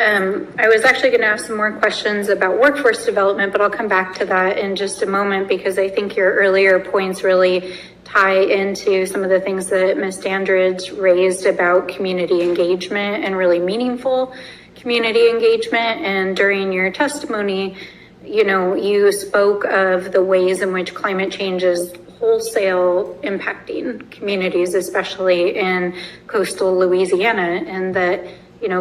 I was actually going to ask some more questions about workforce development, but I'll come back to that in just a moment because I think your earlier points really tie into some of the things that Ms. Dandridge raised about community engagement and really meaningful community engagement. And during your testimony, you spoke of the ways in which climate change is wholesale impacting communities, especially in coastal Louisiana, and that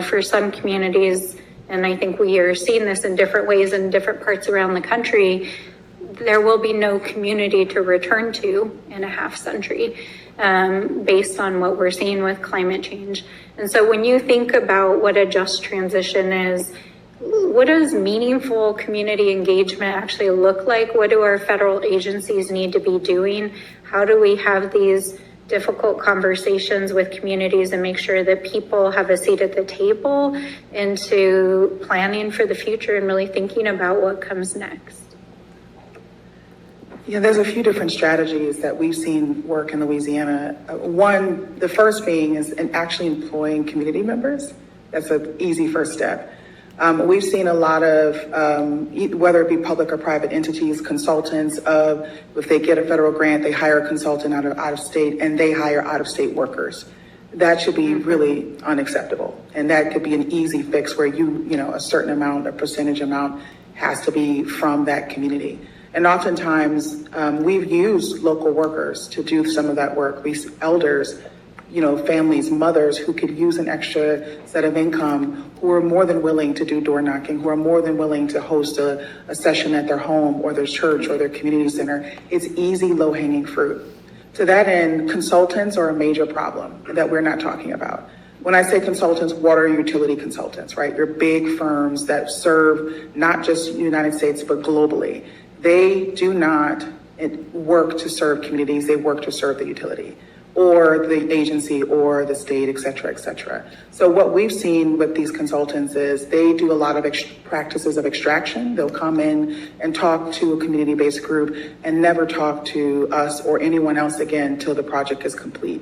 for some communities, and I think we are seeing this in different ways in different parts around the country, there will be no community to return to in a half century based on what we're seeing with climate change. And so when you think about what a just transition is, what does meaningful community engagement actually look like? What do our federal agencies need to be doing? How do we have these difficult conversations with communities and make sure that people have a seat at the table into planning for the future and really thinking about what comes next? Yeah, there's a few different strategies that we've seen work in Louisiana. One, the first being is actually employing community members. That's an easy first step. We've seen a lot of, whether it be public or private entities, consultants if they get a federal grant, they hire a consultant out of state and they hire out of state workers. That should be really unacceptable. And that could be an easy fix where a certain amount, a percentage amount has to be from that community. And oftentimes we've used local workers to do some of that work. These elders, families, mothers who could use an extra set of income, who are more than willing to do door knocking, who are more than willing to host a session at their home or their church or their community center. It's easy, low-hanging fruit. To that end, consultants are a major problem that we're not talking about. When I say consultants, water utility consultants, right? Your big firms that serve not just the United States, but globally. They do not work to serve communities, they work to serve the utility or the agency or the state, et cetera, et cetera. So what we've seen with these consultants is they do a lot of practices of extraction. They'll come in and talk to a community-based group and never talk to us or anyone else again till the project is complete.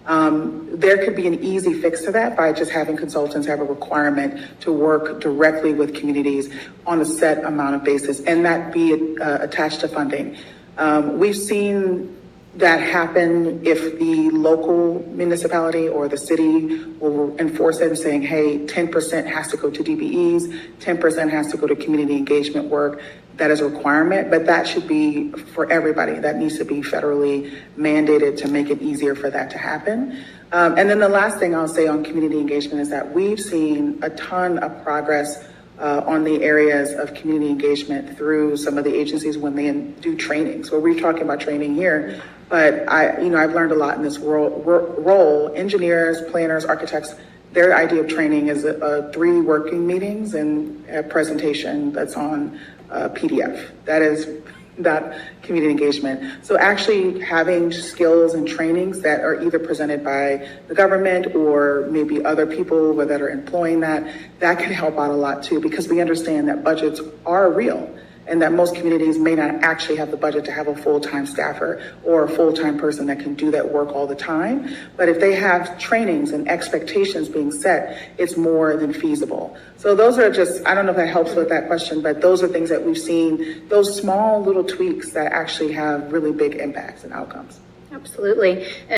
There could be an easy fix to that by just having consultants have a requirement to work directly with communities on a set amount of basis and that be attached to funding. We've seen that happen if the local municipality or the city will enforce it and saying, hey, 10% has to go to DBEs, 10% has to go to community engagement work. That is a requirement, but that should be for everybody. That needs to be federally mandated to make it easier for that to happen. And then the last thing I'll say on community engagement is that we've seen a ton of progress on the areas of community engagement through some of the agencies when they do training. So we're talking about training here, but I've learned a lot in this role. Engineers, planners, architects, their idea of training is 3 working meetings and a presentation that's on PDF. That is that community engagement. So actually having skills and trainings that are either presented by the government or maybe other people that are employing that can help out a lot too, because we understand that budgets are real and that most communities may not actually have the budget to have a full-time staffer or a full-time person that can do that work all the time. But if they have trainings and expectations being set, it's more than feasible. So those are just, I don't know if that helps with that question, but those are things that we've seen, those small little tweaks that actually have really big impacts and outcomes. Absolutely.